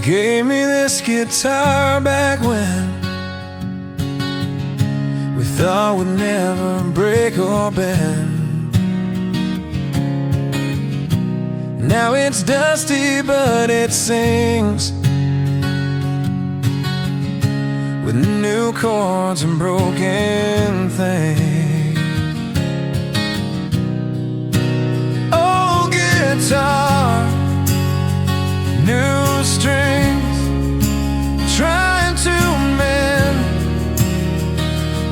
gave me this guitar back when we thought we'd never break or bend. Now it's dusty but it sings with new chords and broken things. Old guitar, new strings, trying to mend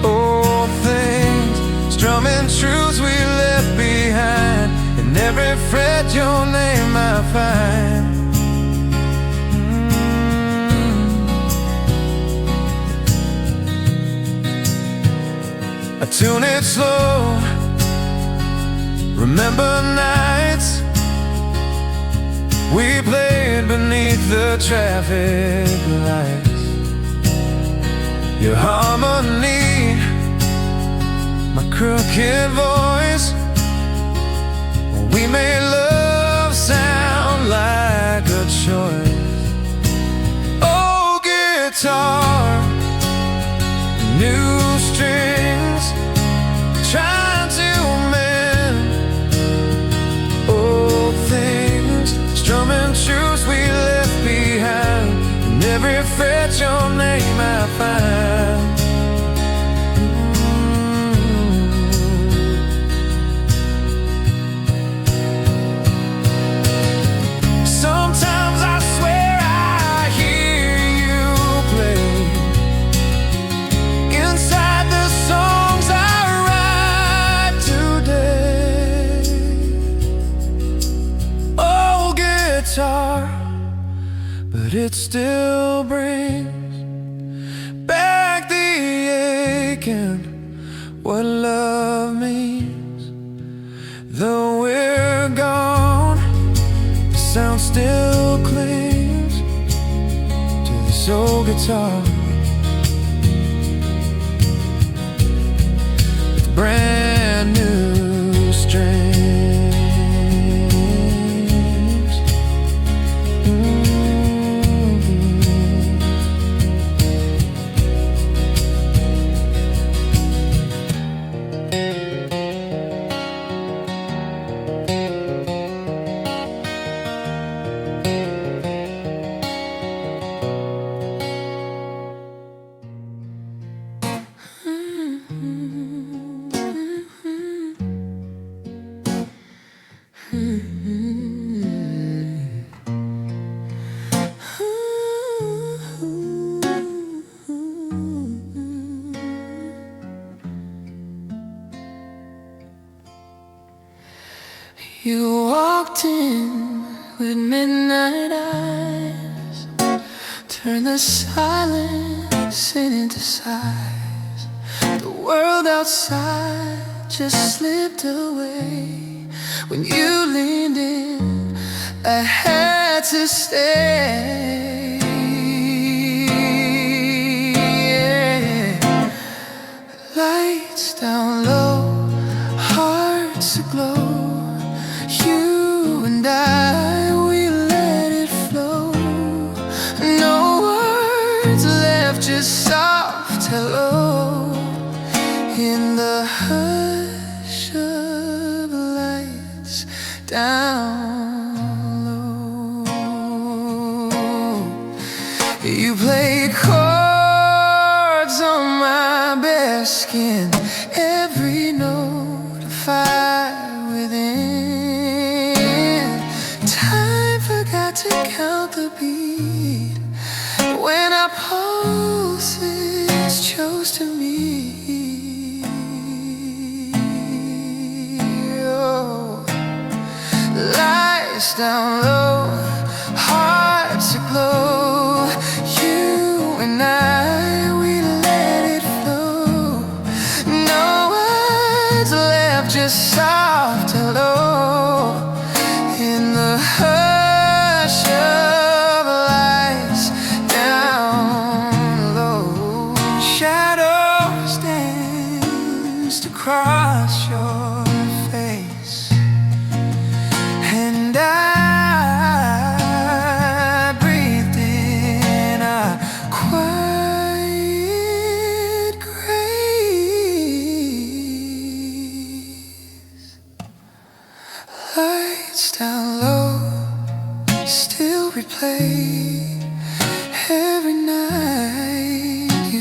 old things, strumming truths we left behind. In every fret your name I find. I tune it slow, remember nights we played beneath the traffic lights. Your harmony, my crooked voice, we made love sound like a choice. Oh, guitar, new strings, trying to mend old things, strumming truths we left behind. In every fret your name I find. Sometimes I swear I hear you play inside the songs I write today. Oh, guitar, but it still brings back the aching, what love means. Though we're gone, the sound still clings to this old guitar with brand new strings. You walked in with midnight eyes, turned the silence into sighs. The world outside just slipped away when you leaned in. I had to stay. Lights down low, hearts aglow. You and I, we let it flow. No words left, just soft hello in the hush of lights down low. You played chords on my bare skin, every note a fire within. Time forgot to count the beat when our pulses chose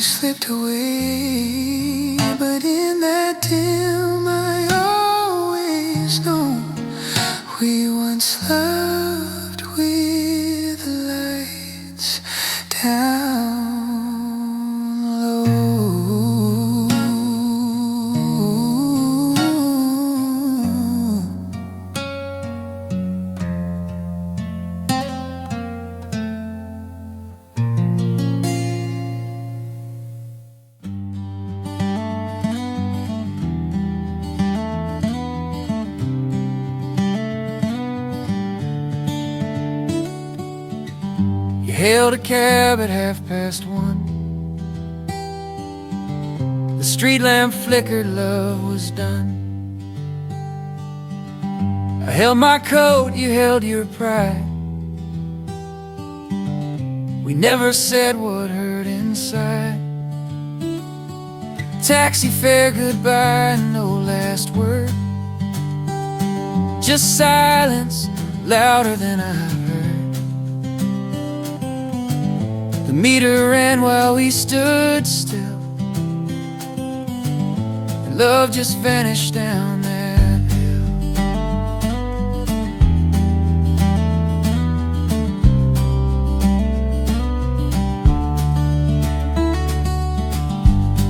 slipped away, but in that dim I always know we once loved with the lights down low. Hailed a cab at 1:30. The street lamp flickered, love was done. I held my coat, you held your pride. We never said what hurt inside. Taxi fare goodbye, no last word. Just silence, louder than I've heard. The meter ran while we stood still, and love just vanished down that hill.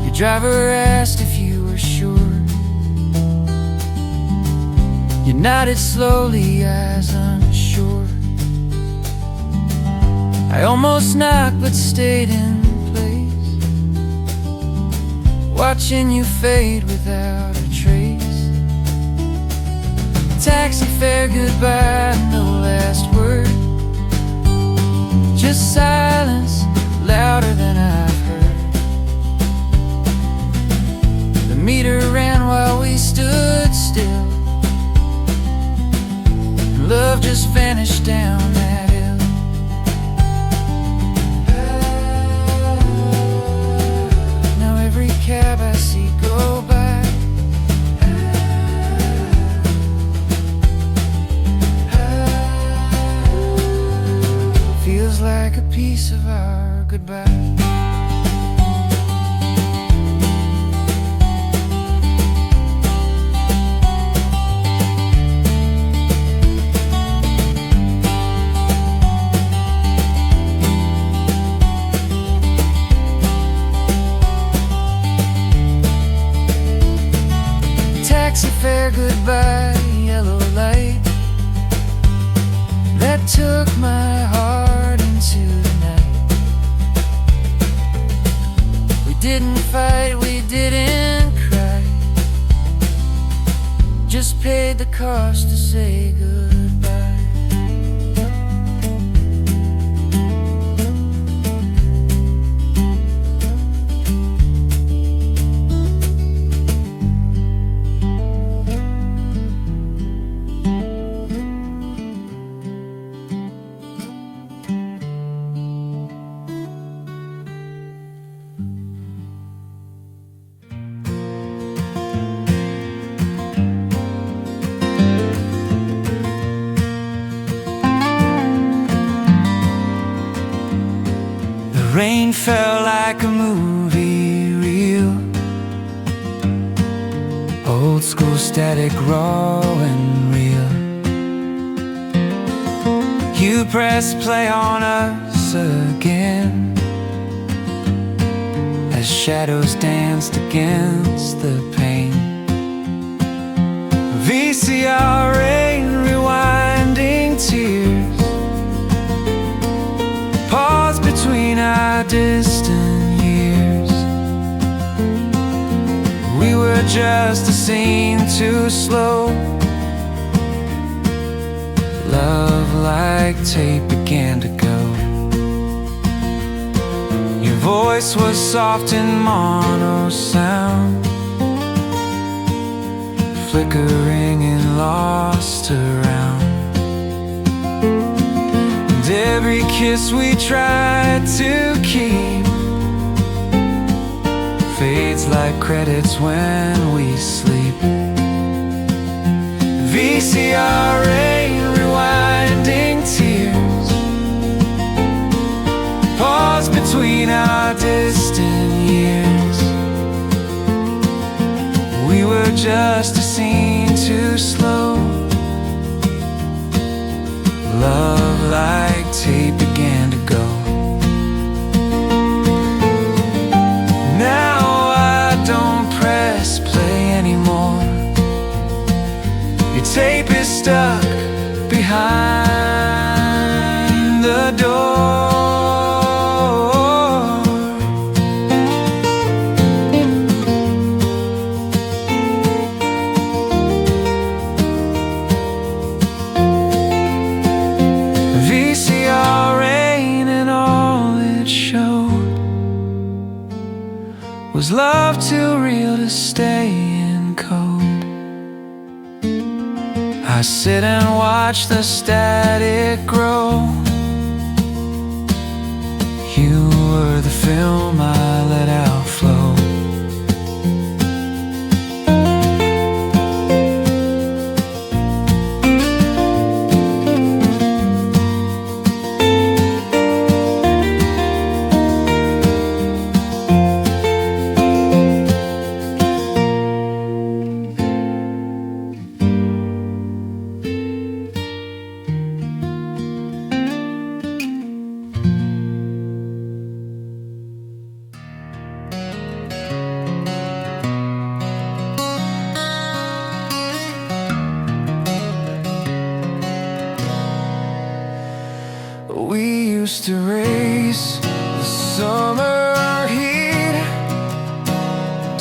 Your driver asked if you were sure. You nodded slowly, eyes unsure. I almost knocked but stayed in place, watching you fade without a trace. Taxi fare goodbye, no last word. Just silence, louder than I've heard. The meter ran while we stood still, and love just vanished down that hill. Now every cab I see go by feels like a piece of our goodbye. Taxi fare goodbye, yellow light that took my heart into the night. We didn't fight, we didn't cry, just paid the cost to say goodbye. Rain fell like a movie reel, old school static, raw and real. You pressed play on us again as shadows danced against the pane. VCR Rain, rewinding tears, pause between our distant years. We were just a scene too slow. Love like tape began to go. Your voice was soft in mono sound, flickering and lost around. And every kiss we tried to keep fades like credits when we sleep. VCR Rain, rewinding tears, pause between our distant just a scene too slow. Love like tape began to go. Now I don't press play anymore. Your tape is stuck behind the door. VCR Rain and all it showed was love too real to stay in code. I sit and watch the static grow. You were the film I let outflow. We used to race the summer heat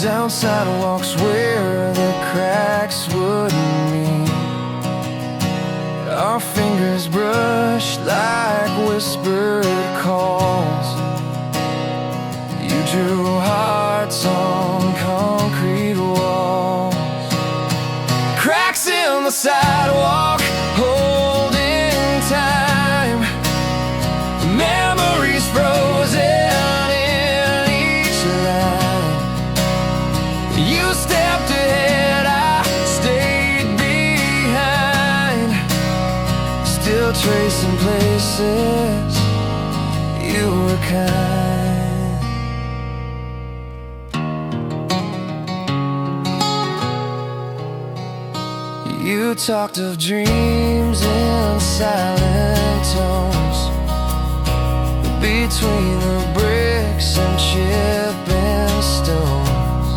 down sidewalks where the cracks wouldn't meet. Our fingers brushed like whispered calls. You drew hearts on concrete walls. Cracks in the sidewalk holding time. Memories frozen in each line. You stepped ahead, I stayed behind. Still tracing places you were kind. You talked of dreams in silent tones. Between the bricks and chipping stones,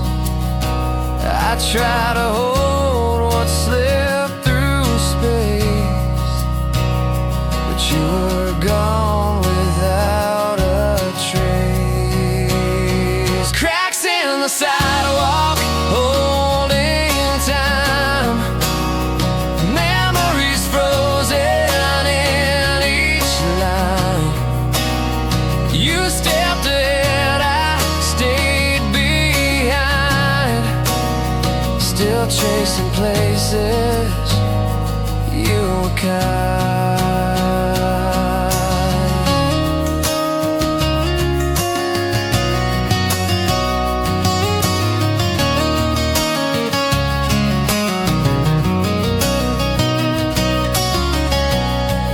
I try to hold what slipped through space, but you were gone without a trace. Cracks in the sidewalk holding time. Memories frozen in each line. You stepped ahead, I stayed behind. Still chasing places you were kind.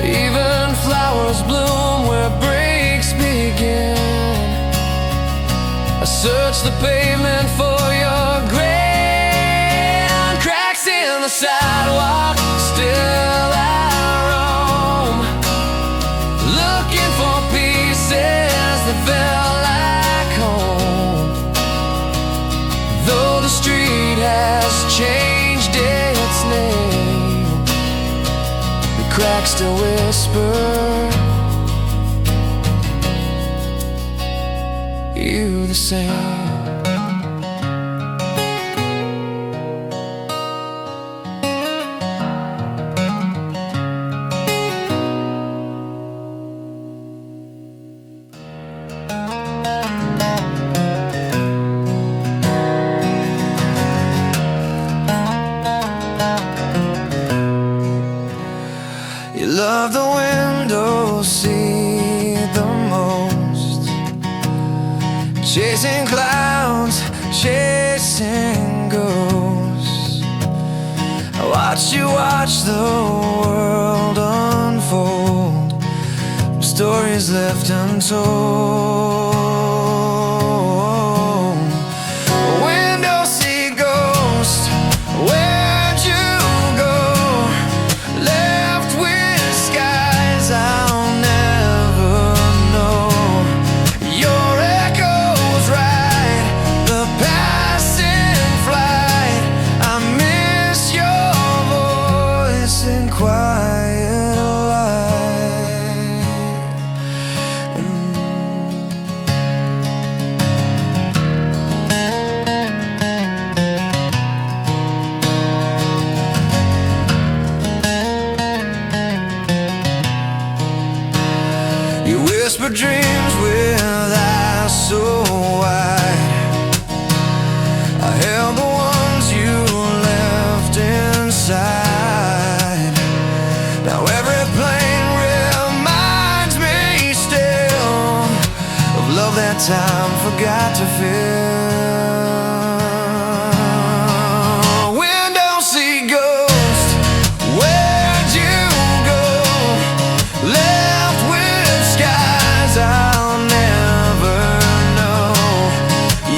Even flowers bloom where breaks begin. I search the pavement for your grand. Cracks in the sidewalk, still I roam, looking for pieces that felt like home. Though the street has changed its name, the cracks still whisper you the same. You love the window seat the most, chasing clouds, chasing ghosts. I watch you watch the world unfold, stories left untold. Window seat ghost, Your dreams with eyes so wide. I held the ones you left inside. Now every plane reminds me still of love that time forgot to fill. Window seat ghost, where'd you go? Left with skies I'll never know.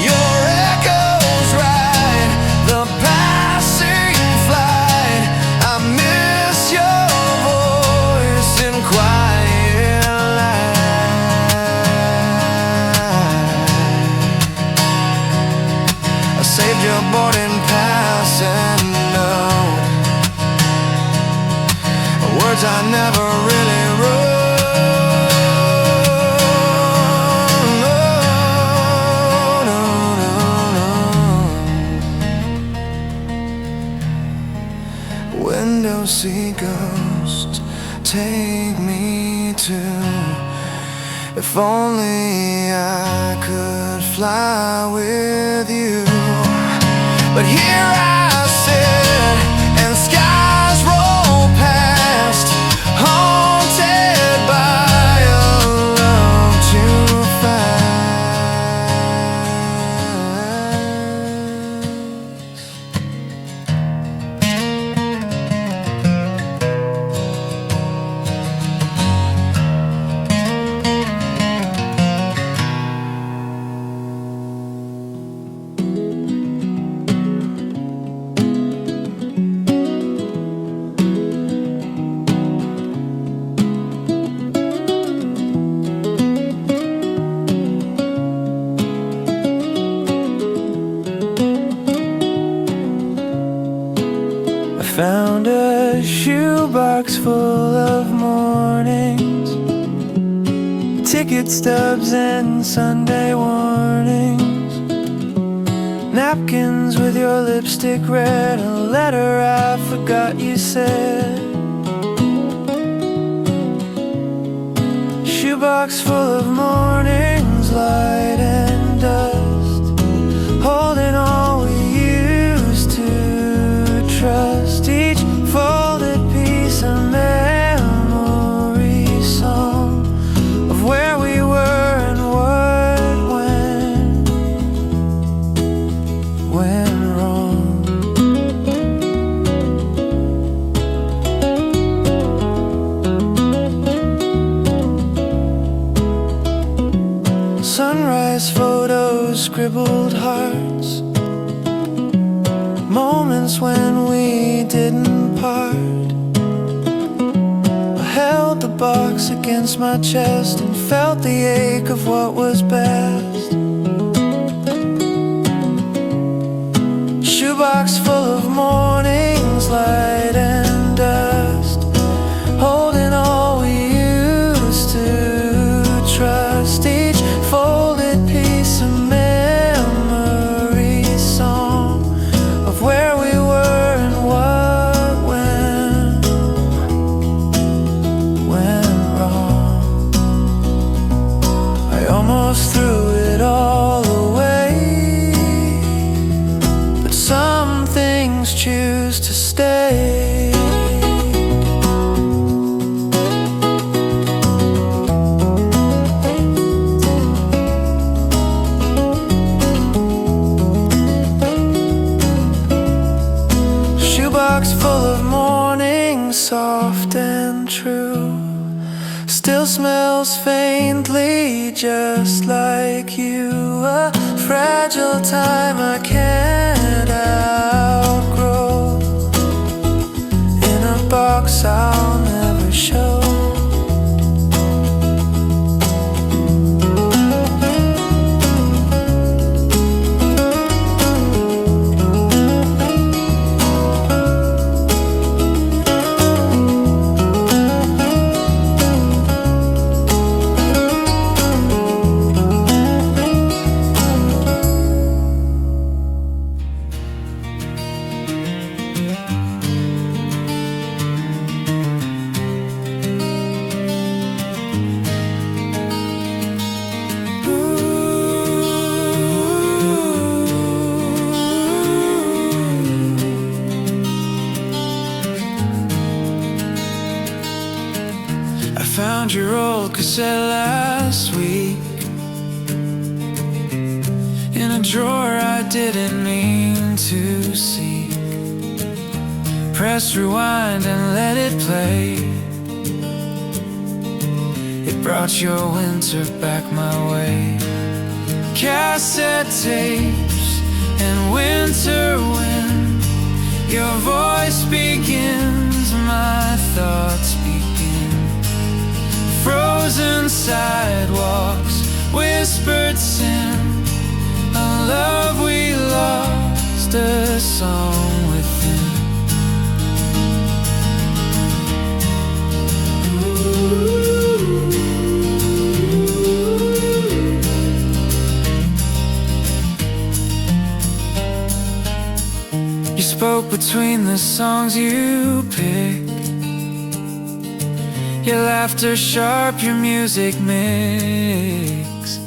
Your echoes ride the passing flight. I miss your voice in quiet light. I saved your boarding pass and note, words I never really wrote. No, no, no, no. Window seat ghost, take me to. If only I could fly with you. But here I sit and skies roll past, haunted by a love too Found a shoebox full of mornings, ticket stubs and Sunday warnings, napkins with your lipstick red, a letter I forgot you said. Shoebox full of mornings, light and dust, holding all we used to trust. Each folded piece a memory song of where we were and what went wrong. Sunrise photos, scribbled hearts, moments when we didn't part. I held the box against my chest and felt the ache of what was best. Shoebox full of mornings, light and dust, holding all we used to trust. Each folded piece a memory song of where we were and what went wrong. I almost threw it all away, but some things choose to stay. Shoebox full of mornings, soft and true, still smells faintly just like you. A fragile time I can't outgrow, in a box I'll never show. found your old cassette last week in a drawer I didn't mean to seek. Press rewind and let it play. It brought your winter back my way. Cassette tapes and winter wind. Your voice begins, my thoughts begin. Frozen sidewalks, whispered sin. A love we lost, a song within. You spoke between the songs you picked. Your laughter sharp, your music mix.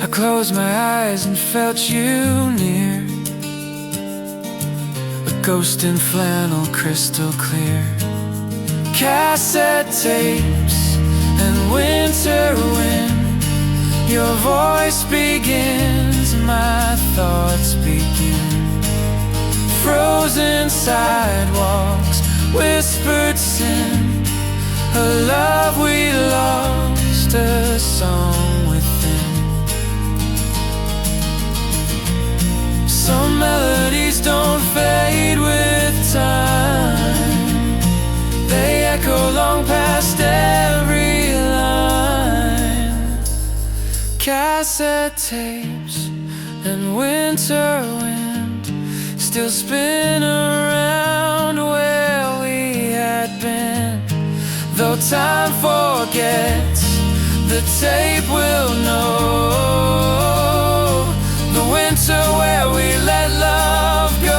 I closed my eyes and felt you near. A ghost in flannel, crystal clear. Cassette tapes and winter wind. Your voice begins, my thoughts begin. Frozen sidewalks, whispered sin. A love we lost, a song within. Some melodies don't fade with time. They echo long past every line. Cassette tapes and winter wind still spin around where we had been. Though time forgets, the tape will know the winter where we let love go.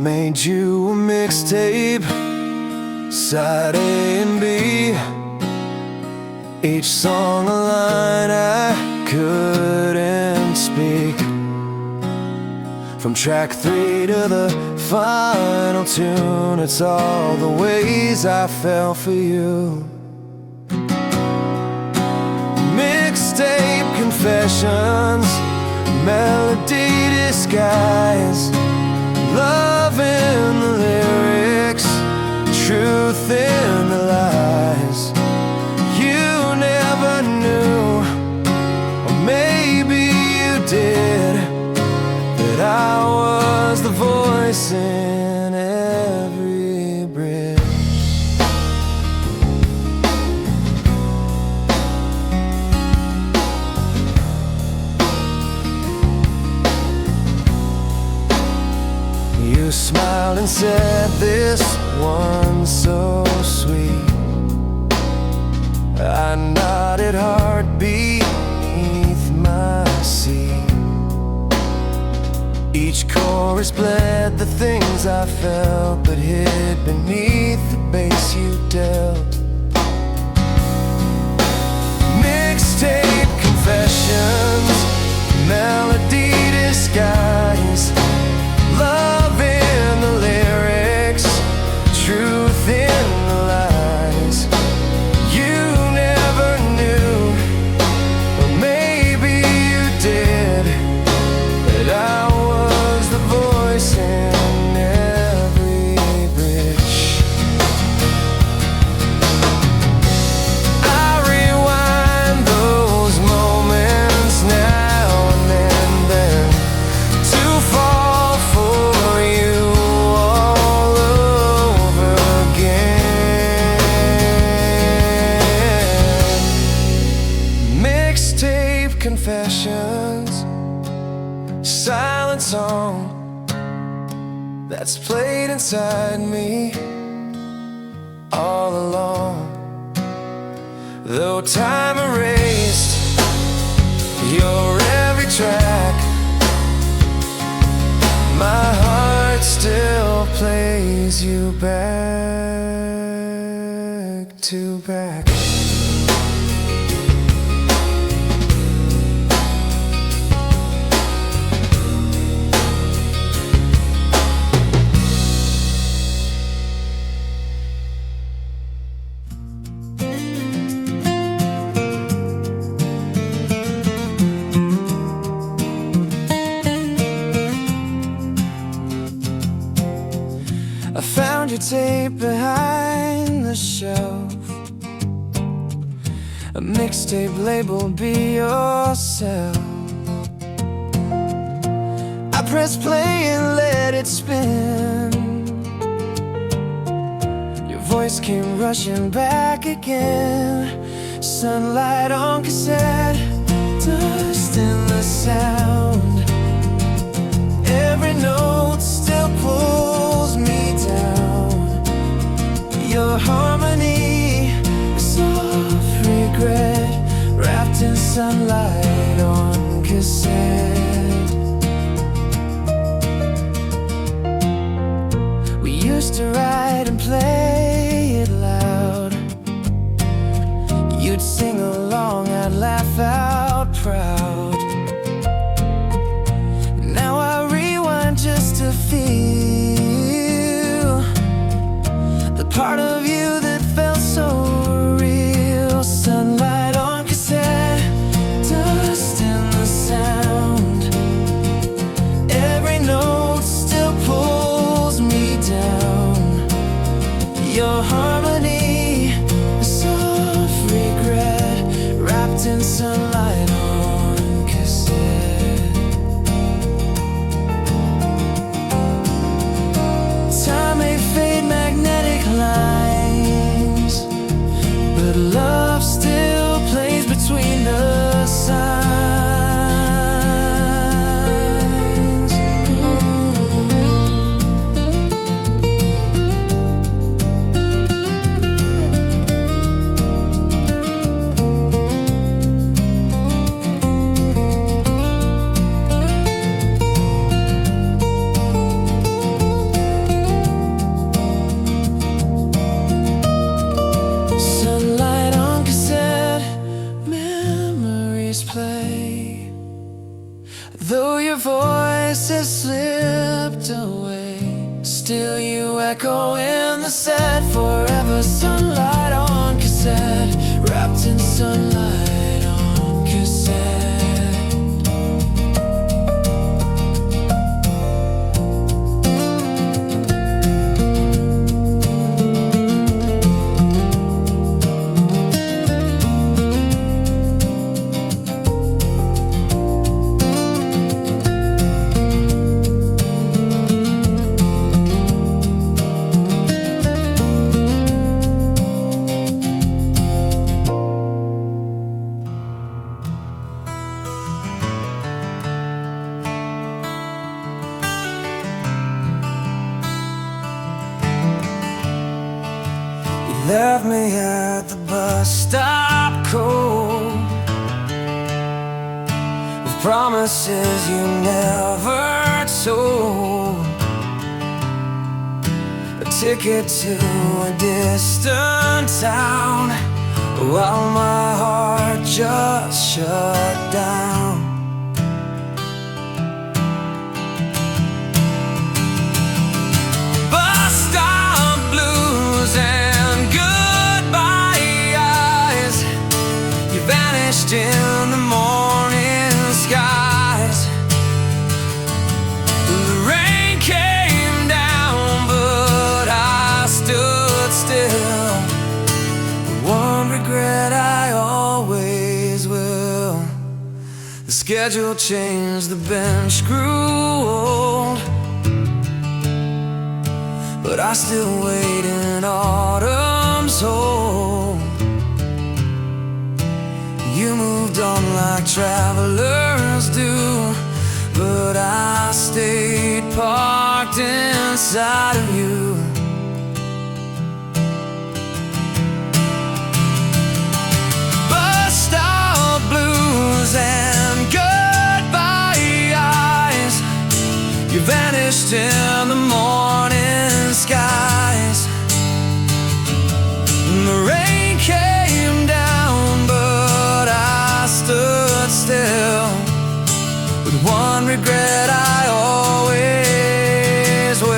Made you a mixtape, side A and B. Each song a line I couldn't speak. From track 3 to the final tune, it's all the ways I fell for you. Mixtape confessions, melody disguise. Love in the lyrics, truth in the lies. You never knew, or maybe you did, that I was the voice in every bridge. You smiled and said, this one's so sweet. I nodded hard beneath my seat. Each chorus bled the things I felt, but hid beneath the bass you dealt. Mixtape confessions, melody disguise. Love in the lyrics, truth in the lies. You never knew, or maybe you did, that I was the voice in every bridge. I rewind those moments now and then beside me all along. Though time erased your every track, my heart still plays you back to back. I found your tape behind the shelf, a mixtape labeled Be Yourself. I pressed play and let it spin. Your voice came rushing back again. Sunlight on cassette, dust in the sound. Every note still pulls me down. Your harmony, a soft regret, wrapped in sunlight on cassette. We used to write and play it loud. You'd sing along, I'd laugh out proud. Now I rewind just to feel the part of you that felt so real. Sunlight on cassette, dust in the sound. Every note still pulls me down. Your harmony, a soft regret, wrapped in sunlight on cassette. Time may fade magnetic lines, but love still plays between the signs. Sunlight on cassette, memories play. Though your voice has slipped away, still you echo in the set forever. Sunlight on cassette, wrapped in sunlight on cassette. You left me at the bus stop cold, with promises you never told. A ticket to a distant town, while my heart just shut down. Bus stop blues and goodbye eyes, you vanished in the morning skies. The rain came down, but I stood still. One regret I always will. The schedule changed, the bench grew old, but I still wait in autumn's hold. You moved on like travelers do, but I stayed parked inside of you. Bus stop blues and goodbye eyes, you vanished in the morning skies. The rain came down, but I stood still with one regret I always will.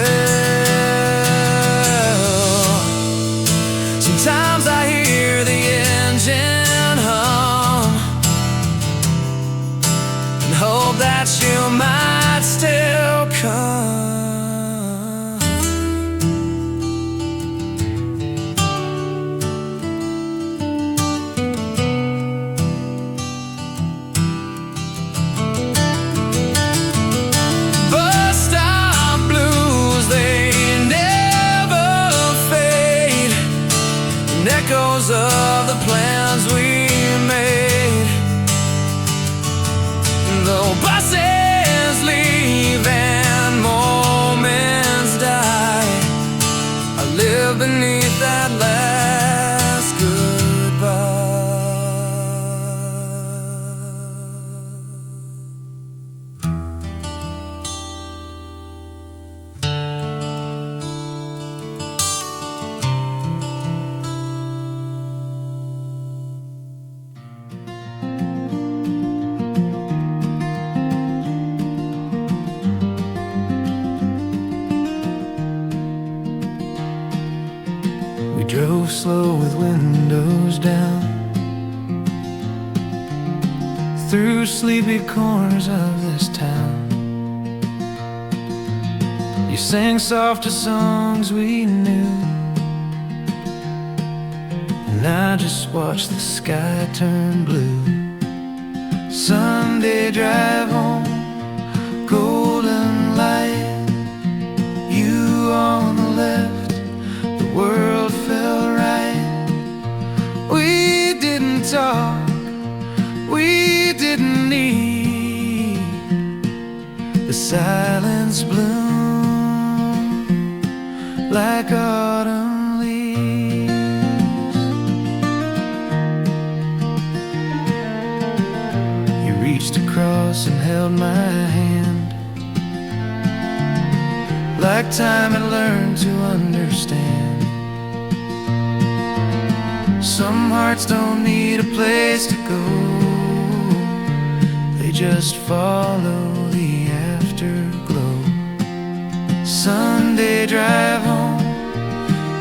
Sometimes I hear the engine hum and hope that you might still come. Echoes of the plans we made. Though buses leave and moments die, I live beneath that last goodbye. Drove slow with windows down through sleepy corners of this town. You sang softer songs we knew, and I just watched the sky turn blue. Sunday drive home, golden light, you on the left, the world felt right. We didn't talk, we didn't need the silence bloom like autumn leaves. You reached across and held my hand like time had learned to understand. Some hearts don't need a place to go, they just follow the afterglow. Sunday drive home,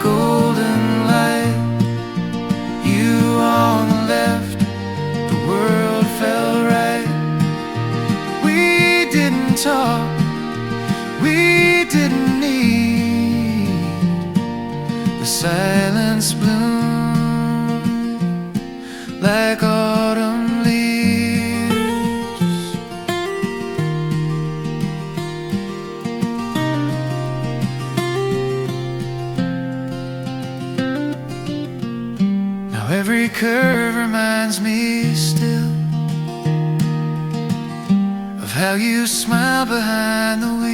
golden light, you on the left, the world felt right. We didn't talk, we didn't need the silence bloom like autumn leaves. Now every curve reminds me still of how you smile behind the wheel.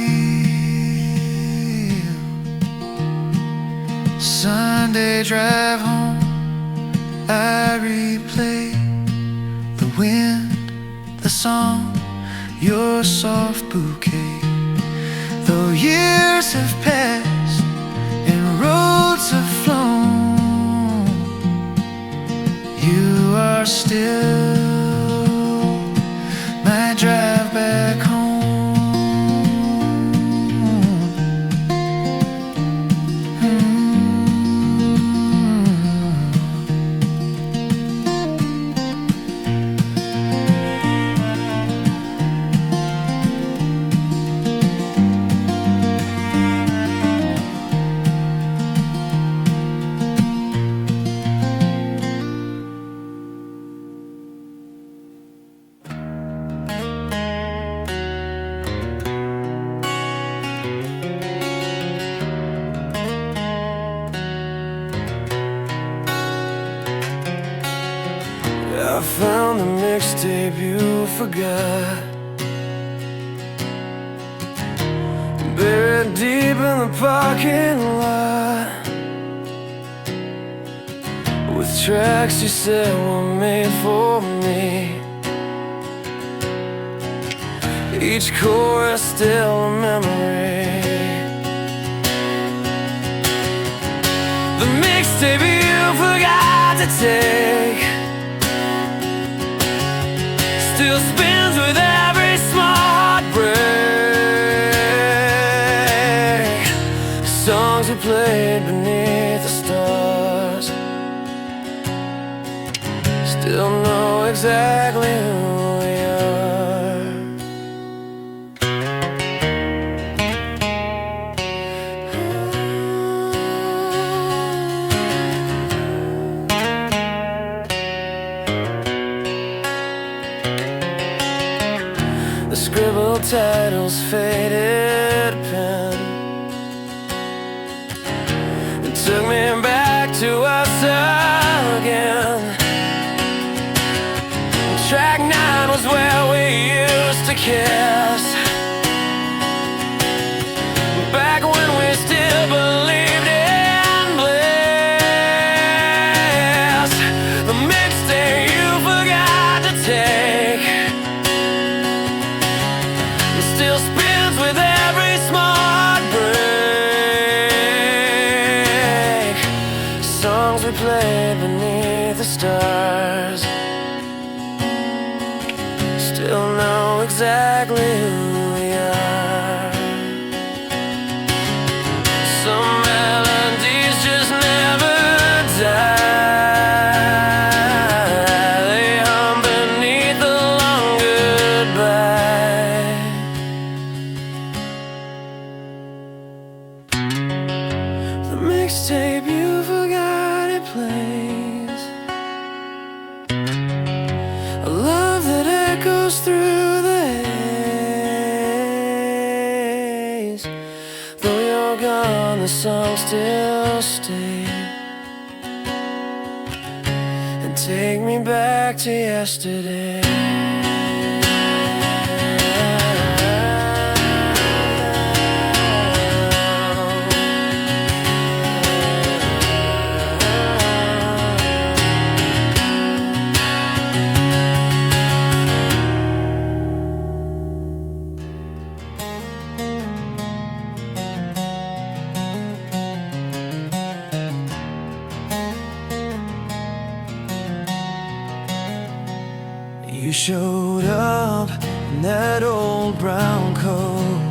Sunday drive home, I replay the wind, the song, your soft bouquet. Though years have passed and roads have flown, you are still my drive back home. I found the mixtape you forgot. deep in the parking lot with tracks you said were made for me. Each chorus still a memory. The mixtape you forgot to take still spins with every smart break. Songs we played beneath the stars still know exactly who we are. The scribbled titles faded pen and took me back to us again. Track 9 was where we used to kiss, back when we still believed in bliss. The mixtape you forgot to take still spins with every smart break. Songs we played beneath the stars still know exactly who we are. Some melodies just never die. They hum beneath the long goodbye. The mixtape you forgot it plays a love that echoes through the haze. Though you're gone, the songs still stay and take me back to yesterday. You showed up in that old brown coat,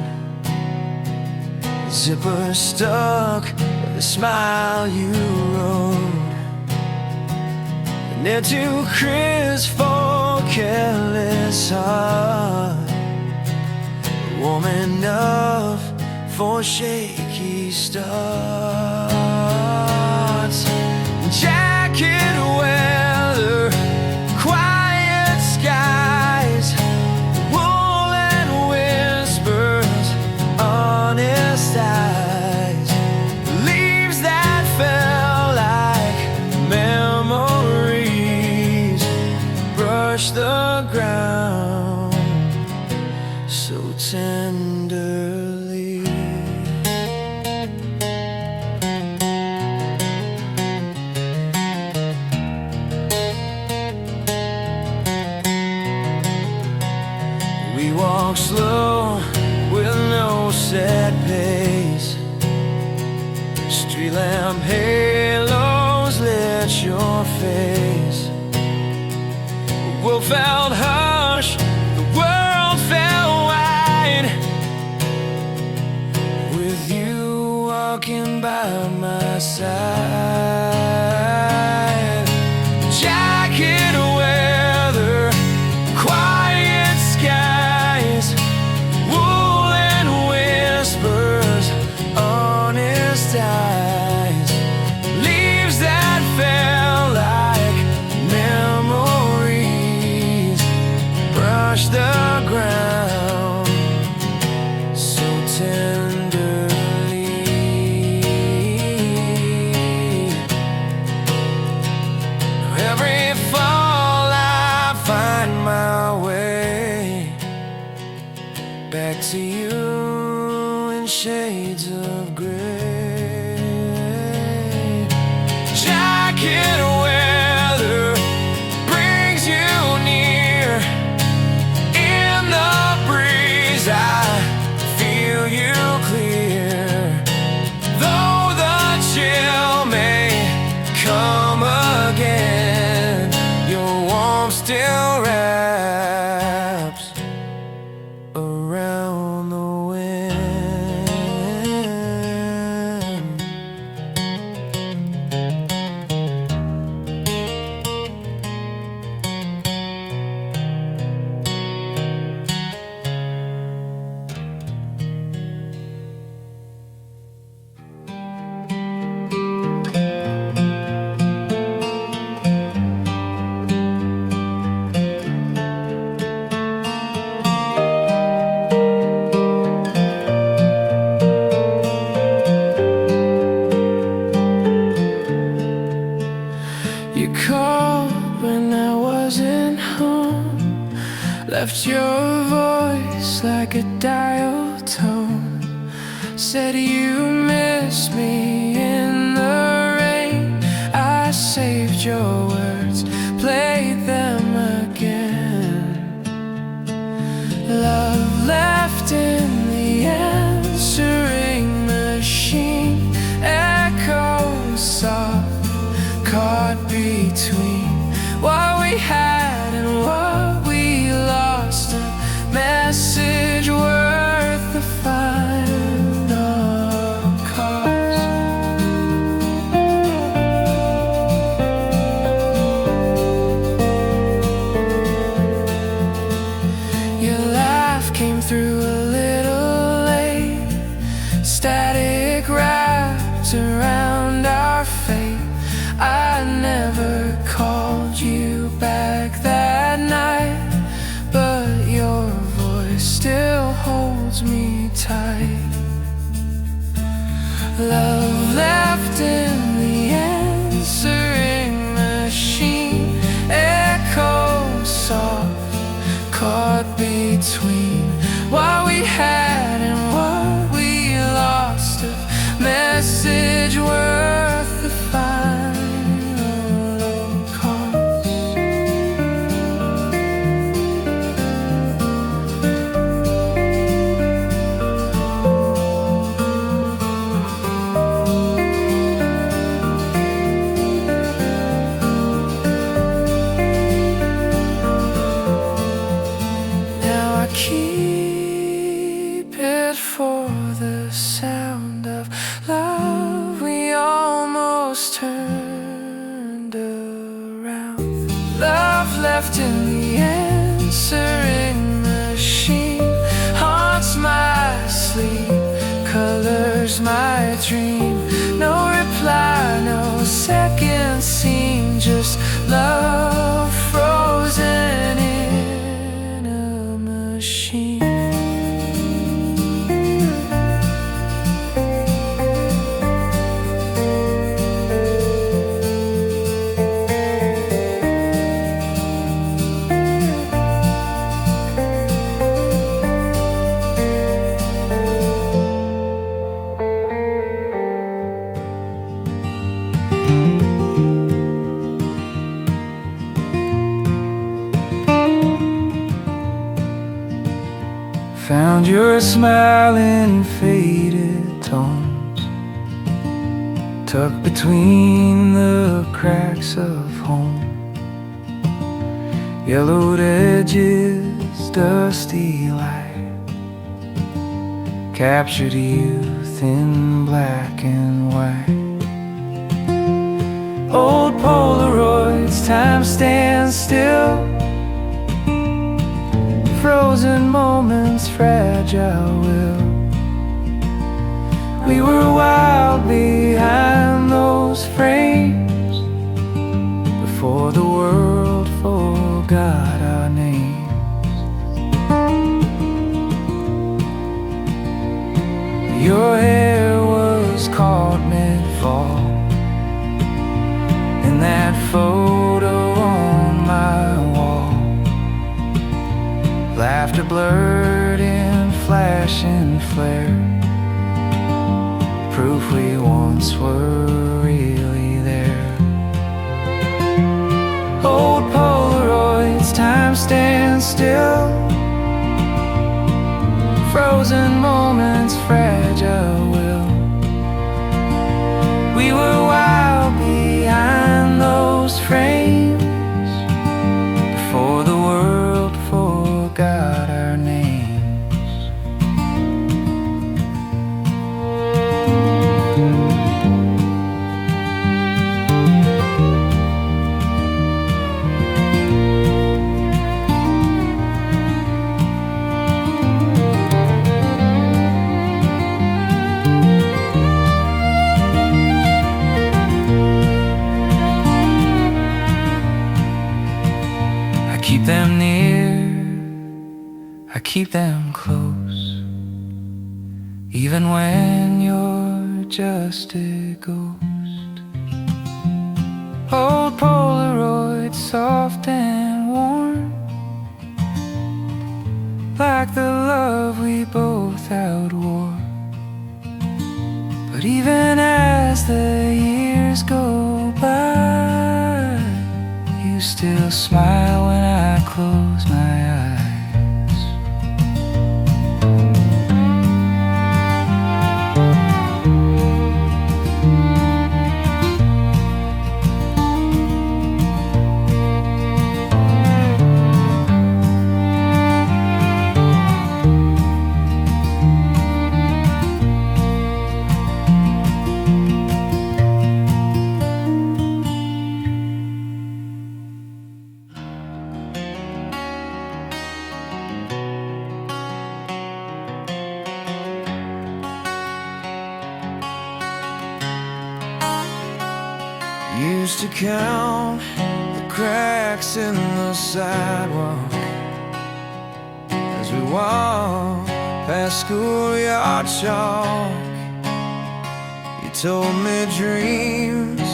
zipper stuck with a smile you wrote, and they're too crisp for careless heart, warm enough for shaky starts. Jacket weather, quiet skies, woolen whispers, honest eyes, leaves that fell like memories, brush the ground so tenderly. We walk slow with no set pace, street lamp halos lit your face. The world felt hush, the world felt wide, with you walking by my side. Jacket weather, quiet skies, woolen whispers, honest eyes, leaves that fell like memories, brush the ground so tenderly. Left your voice like a dial tone. Said you miss me in the rain. I saved your words, played them again. Love left in the answering machine. Echoes soft, caught between what we had and what we lost. A message worth the final cost. Your laugh came through a little late. Static wrapped around our fate. I never called you back that night, but your voice still holds me tight. Love left in the answering machine. Echoes soft, caught between what we had and what we lost. A message worth the final cost. Now I keep it for the sound of love. We almost turned around. Love left in the answering machine. Haunts my sleep, colors my dream. No reply, no second scene. Just love frozen in a machine. Found your smile in faded tones, tucked between the cracks of home. Yellowed edges, dusty light, captured youth in black and white. Old Polaroids, time stands still. Frozen moments, fragile will. We were wild behind those frames before the world forgot our names. Your hair was caught mid-fall in that photo on my wall. Laughter blurred in flash and flare, proof we once were really there. Old Polaroids, time stands still. Frozen moments, fragile will. We were wild behind those frames before the world forgot our names. I keep them near, I keep them close, even when you're just a ghost. Old Polaroid, soft and warm, like the love we both outwore. But even as the years go by, you still smile when I close my eyes. Used to count the cracks in the sidewalk as we walked past schoolyard chalk. You told me dreams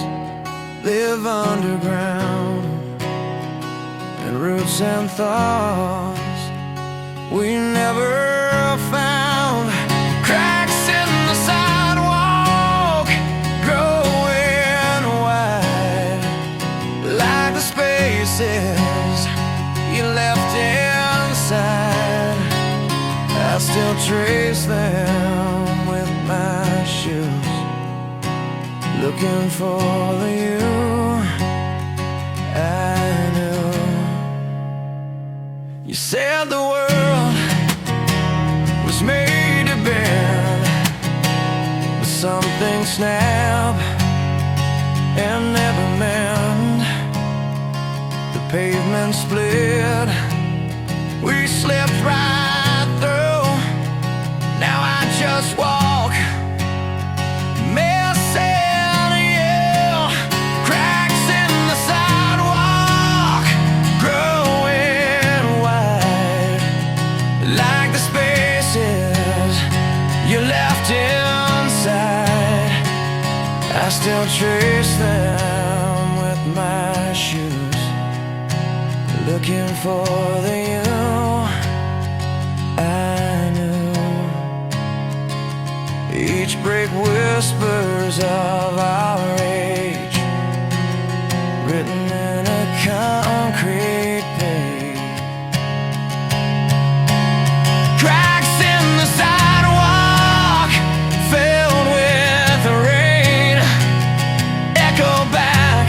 live underground, and roots and thoughts we never found. Cracks in the sidewalk growing wide, like the spaces you left inside. I still trace them with my shoes, looking for the you I knew. You said the world was made to bend, but something snap and never mend. The pavement split, we slipped right through. Now I just walk, missing you. Cracks in the sidewalk growing wide, like the spaces you left inside. I still trace them with my shoes, looking for the you I knew. Each break whispers of our age, written in a concrete page. Cracks in the sidewalk filled with the rain, echo back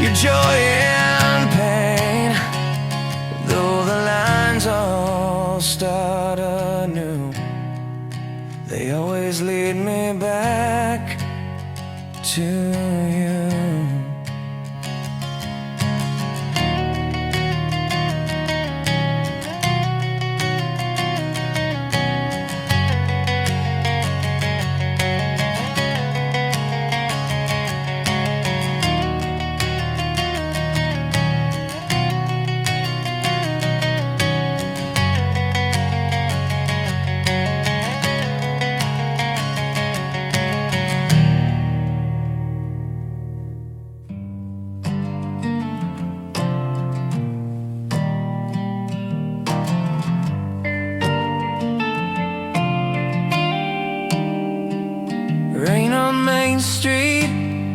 your joy and pain. Though the lines all start anew, they always lead me back to you. Rain on Main Street,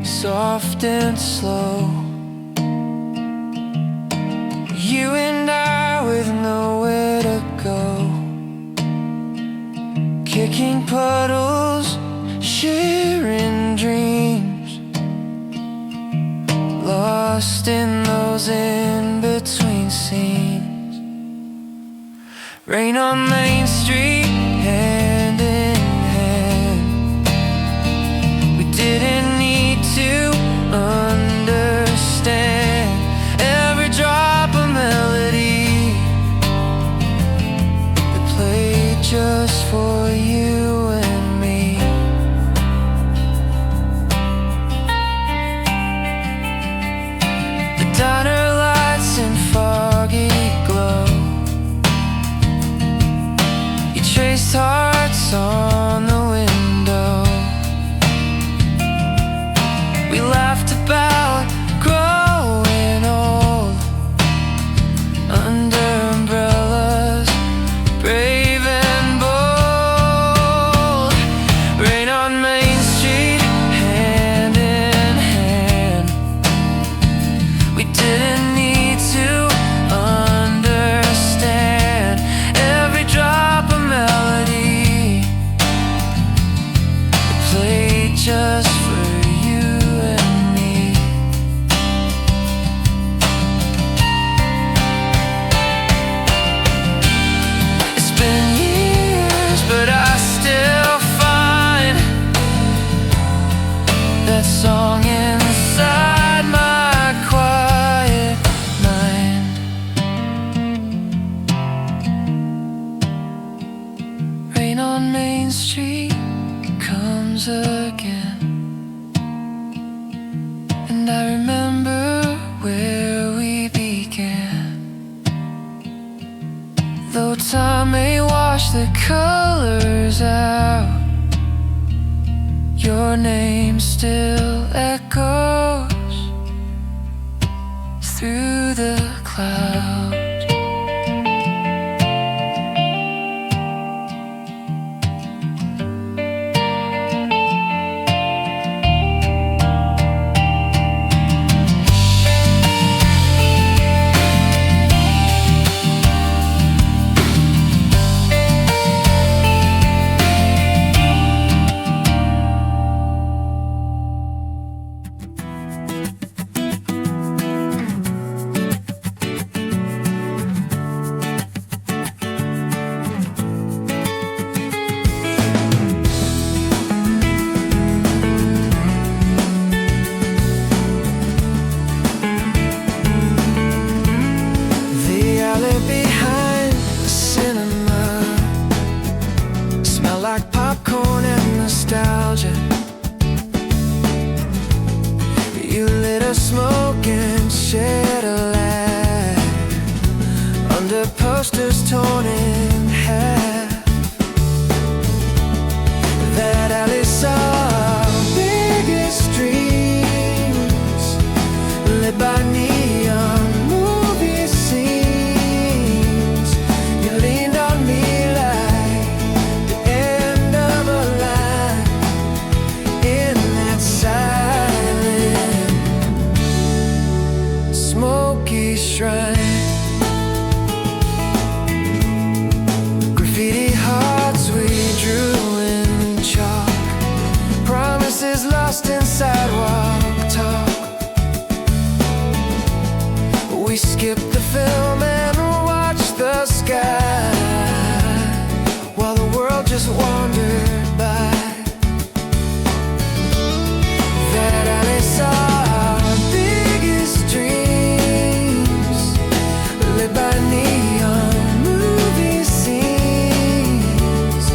soft and slow. You and I with nowhere to go, kicking puddles, sharing dreams, lost in those in-between scenes. Rain on Main Street, hand in hand. We didn't need to understand every drop of melody that played just for you and me. The diner lights in foggy glow, you that song inside my quiet mind. Rain on Main Street comes again, and I remember where we began. Though time may wash the colors out, your name still echoes through the clouds. You lit a smoke and shed a light under posters torn in half. That alley saw biggest dreams lit by neon movie scenes. You leaned on me like the end of a line in that silent smoky shrine. Graffiti hearts we drew in chalk, promises lost in sidewalk talk. We skipped the film and watched the sky while the world just wandered by. That alley saw our biggest dreams lit by neon movie scenes.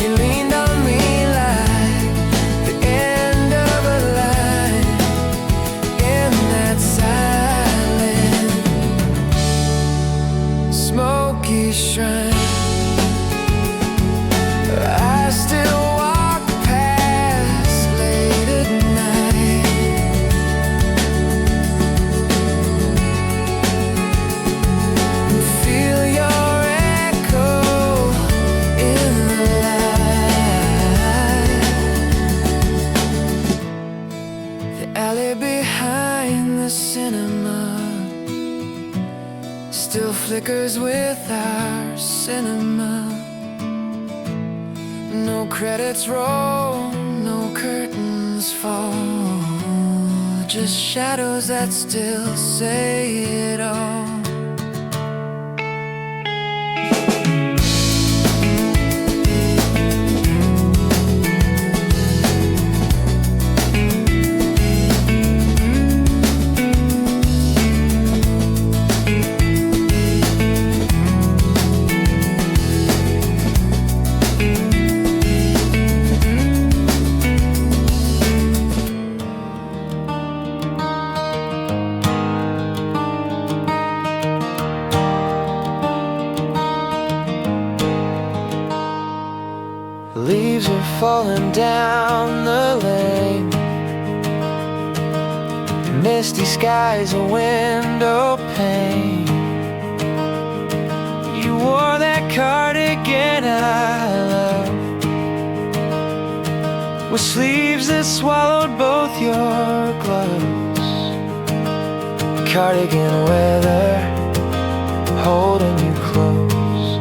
You leaned on me like the end of a line in that silent smoky shrine. I still walk past late at night and feel your echo in the light. The alley behind the cinema still flickers with our cinema. No credits roll, no curtains fall, just shadows that still say it all. Leaves are falling down the lane, misty skies a window pane. You wore that cardigan I love, with sleeves that swallowed both your gloves. Cardigan weather, holding you close,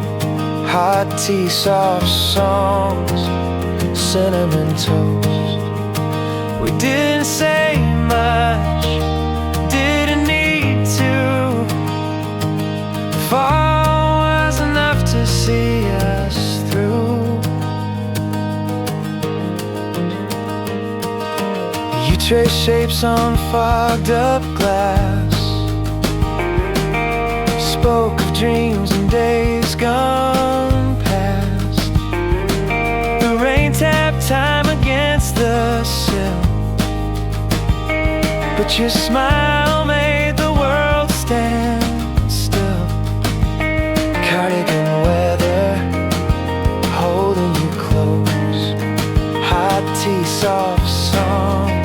hot tea, soft songs, cinnamon toast. We didn't say much, didn't need to. Fall was enough to see us through. You You trace shapes on fogged up glass, spoke of dreams and days gone past. The rain tapped time against the sill, but your smile made the world stand still. Cardigan weather, holding you close, hot tea, soft songs,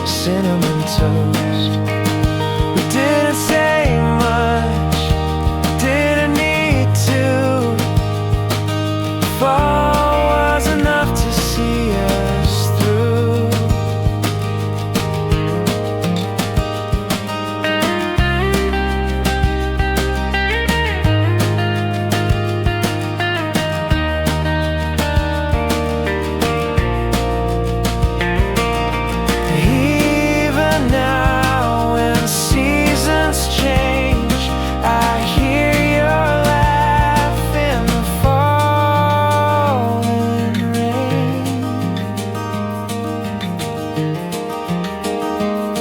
cinnamon toast. We didn't say much, didn't need to. Fall was enough to see us through. Even now when seasons change, I hear your laugh in the falling rain.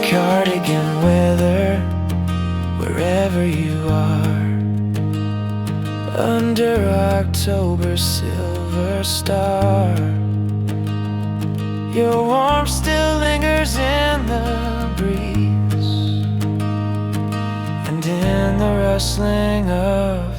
Cardigan weather, wherever you are, under October's silver star. Your warmth still lingers in the breeze and in the rustling of